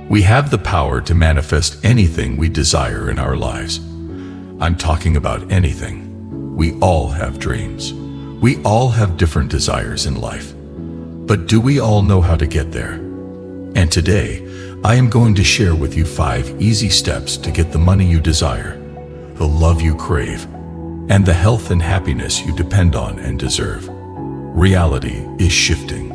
We have the power to manifest anything we desire in our lives. I'm talking about anything. We all have dreams. We all have different desires in life. But do we all know how to get there? And today, I am going to share with you 5 easy steps to get the money you desire, the love you crave, and the health and happiness you depend on and deserve. Reality is shifting.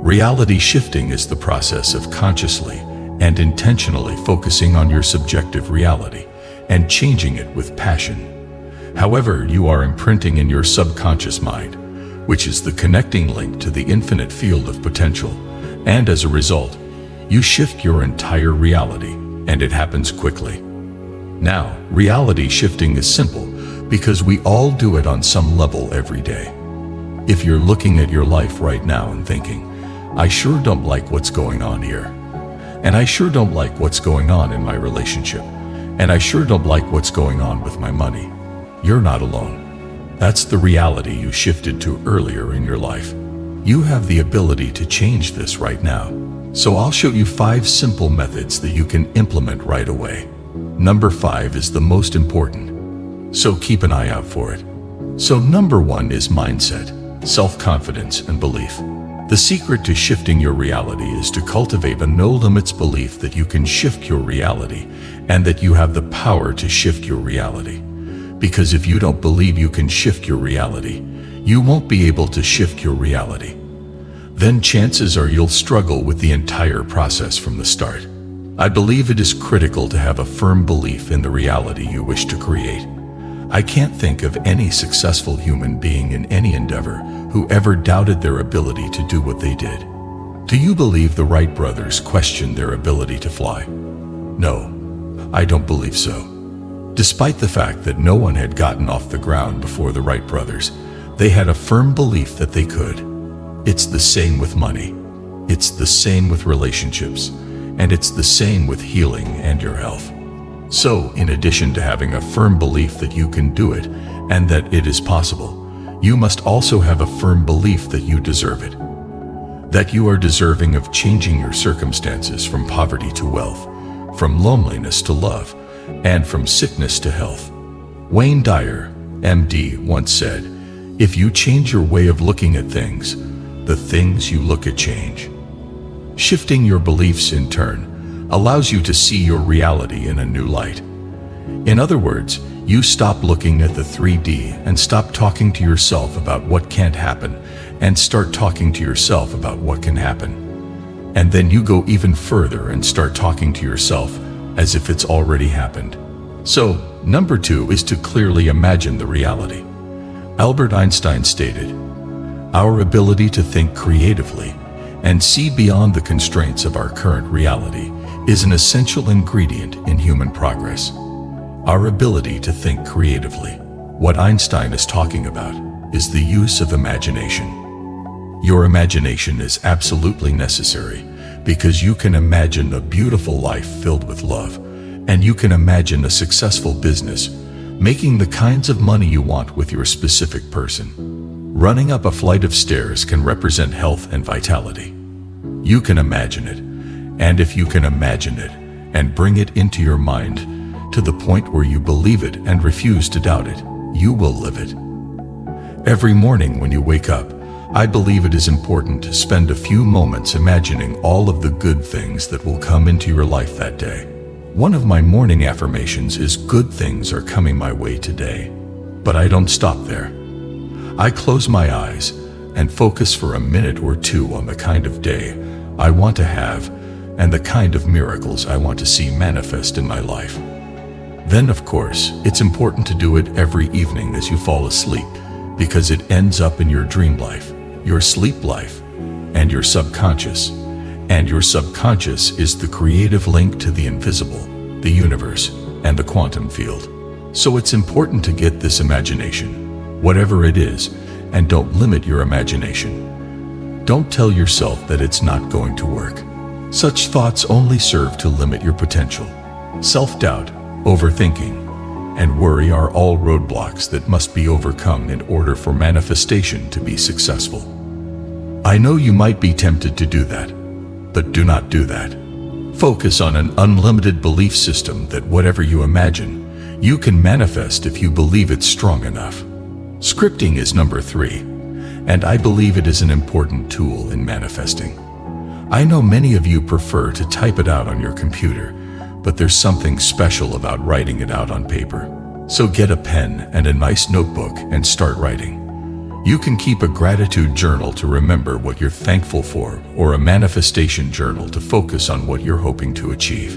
Reality shifting is the process of consciously and intentionally focusing on your subjective reality and changing it with passion. However, you are imprinting in your subconscious mind, which is the connecting link to the infinite field of potential, and as a result, you shift your entire reality, and it happens quickly. Now, reality shifting is simple because we all do it on some level every day. If you're looking at your life right now and thinking, I sure don't like what's going on here, and I sure don't like what's going on in my relationship, and I sure don't like what's going on with my money, you're not alone. That's the reality you shifted to earlier in your life. You have the ability to change this right now. So I'll show you 5 simple methods that you can implement right away. Number 5 is the most important, so keep an eye out for it. So number 1 is mindset, self-confidence, and belief. The secret to shifting your reality is to cultivate a no-limits belief that you can shift your reality and that you have the power to shift your reality. Because if you don't believe you can shift your reality, you won't be able to shift your reality. Then chances are you'll struggle with the entire process from the start. I believe it is critical to have a firm belief in the reality you wish to create. I can't think of any successful human being in any endeavor who ever doubted their ability to do what they did. Do you believe the Wright brothers questioned their ability to fly? No, I don't believe so. Despite the fact that no one had gotten off the ground before the Wright brothers, they had a firm belief that they could. It's the same with money. It's the same with relationships. And it's the same with healing and your health. So, in addition to having a firm belief that you can do it and that it is possible, you must also have a firm belief that you deserve it. That you are deserving of changing your circumstances from poverty to wealth, from loneliness to love, and from sickness to health. Wayne Dyer, MD, once said, "If you change your way of looking at things, the things you look at change." Shifting your beliefs in turn allows you to see your reality in a new light. In other words, you stop looking at the 3D and stop talking to yourself about what can't happen and start talking to yourself about what can happen. And then you go even further and start talking to yourself as if it's already happened. So, number 2 is to clearly imagine the reality. Albert Einstein stated, "Our ability to think creatively and see beyond the constraints of our current reality is an essential ingredient in human progress." Our ability to think creatively. What Einstein is talking about is the use of imagination. Your imagination is absolutely necessary because you can imagine a beautiful life filled with love, and you can imagine a successful business, making the kinds of money you want with your specific person. Running up a flight of stairs can represent health and vitality. You can imagine it, and if you can imagine it and bring it into your mind to the point where you believe it and refuse to doubt it, you will live it. Every morning when you wake up, I believe it is important to spend a few moments imagining all of the good things that will come into your life that day. One of my morning affirmations is, "Good things are coming my way today." But I don't stop there. I close my eyes and focus for a minute or 2 on the kind of day I want to have and the kind of miracles I want to see manifest in my life. Then, of course, it's important to do it every evening as you fall asleep, because it ends up in your dream life, your sleep life, and your subconscious. And your subconscious is the creative link to the invisible, the universe, and the quantum field. So it's important to get this imagination, whatever it is, and don't limit your imagination. Don't tell yourself that it's not going to work. Such thoughts only serve to limit your potential. Self-doubt, overthinking, and worry are all roadblocks that must be overcome in order for manifestation to be successful. I know you might be tempted to do that, but do not do that. Focus on an unlimited belief system that whatever you imagine, you can manifest if you believe it's strong enough. Scripting is number 3, and I believe it is an important tool in manifesting. I know many of you prefer to type it out on your computer, but there's something special about writing it out on paper. So get a pen and a nice notebook and start writing. You can keep a gratitude journal to remember what you're thankful for, or a manifestation journal to focus on what you're hoping to achieve.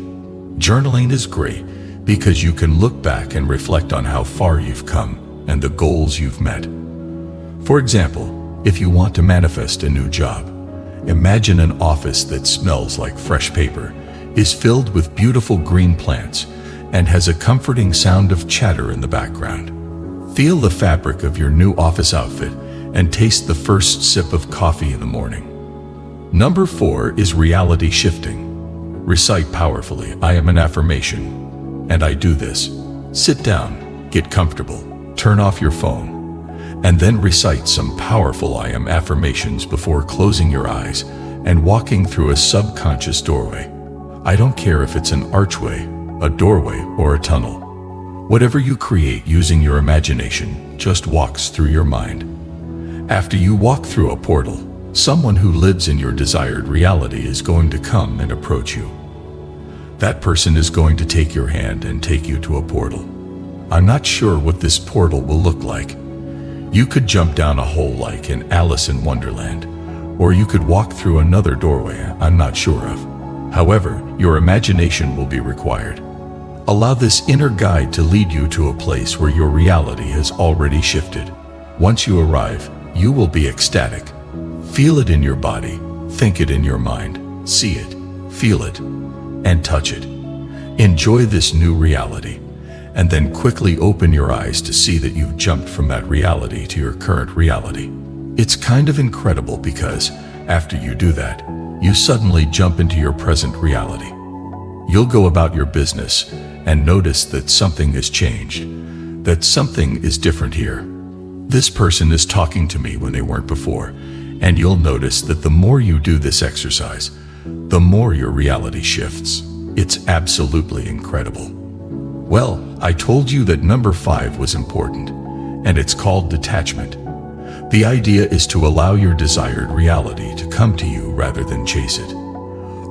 Journaling is great because you can look back and reflect on how far you've come and the goals you've met. For example, if you want to manifest a new job, imagine an office that smells like fresh paper, is filled with beautiful green plants, and has a comforting sound of chatter in the background. Feel the fabric of your new office outfit and taste the first sip of coffee in the morning. Number 4 is reality shifting. Recite powerfully, I am an affirmation, and I do this. Sit down, get comfortable, turn off your phone, and then recite some powerful I am affirmations before closing your eyes and walking through a subconscious doorway. I don't care if it's an archway, a doorway, or a tunnel. Whatever you create using your imagination just walks through your mind. After you walk through a portal, someone who lives in your desired reality is going to come and approach you. That person is going to take your hand and take you to a portal. I'm not sure what this portal will look like. You could jump down a hole like in Alice in Wonderland, or you could walk through another doorway I'm not sure of. However, your imagination will be required. Allow this inner guide to lead you to a place where your reality has already shifted. Once you arrive, you will be ecstatic. Feel it in your body, think it in your mind, see it, feel it, and touch it. Enjoy this new reality, and then quickly open your eyes to see that you've jumped from that reality to your current reality. It's kind of incredible because, after you do that, you suddenly jump into your present reality. You'll go about your business and notice that something has changed, that something is different here. This person is talking to me when they weren't before, and you'll notice that the more you do this exercise, the more your reality shifts. It's absolutely incredible. Well, I told you that number 5 was important, and it's called detachment. The idea is to allow your desired reality to come to you rather than chase it.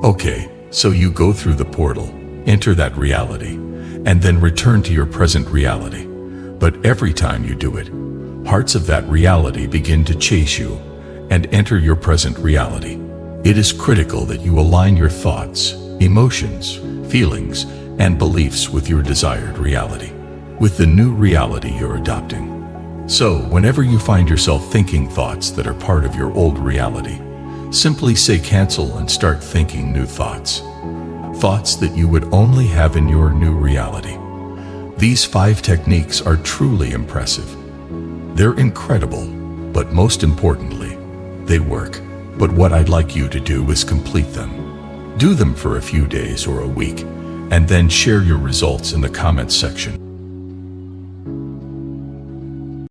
Okay, so you go through the portal, enter that reality, and then return to your present reality. But every time you do it, parts of that reality begin to chase you and enter your present reality. It is critical that you align your thoughts, emotions, feelings, and beliefs with your desired reality, with the new reality you're adopting. So, whenever you find yourself thinking thoughts that are part of your old reality, simply say cancel and start thinking new thoughts. Thoughts that you would only have in your new reality. These 5 techniques are truly impressive. They're incredible, but most importantly, they work. But what I'd like you to do is complete them. Do them for a few days or a week, and then share your results in the comments section.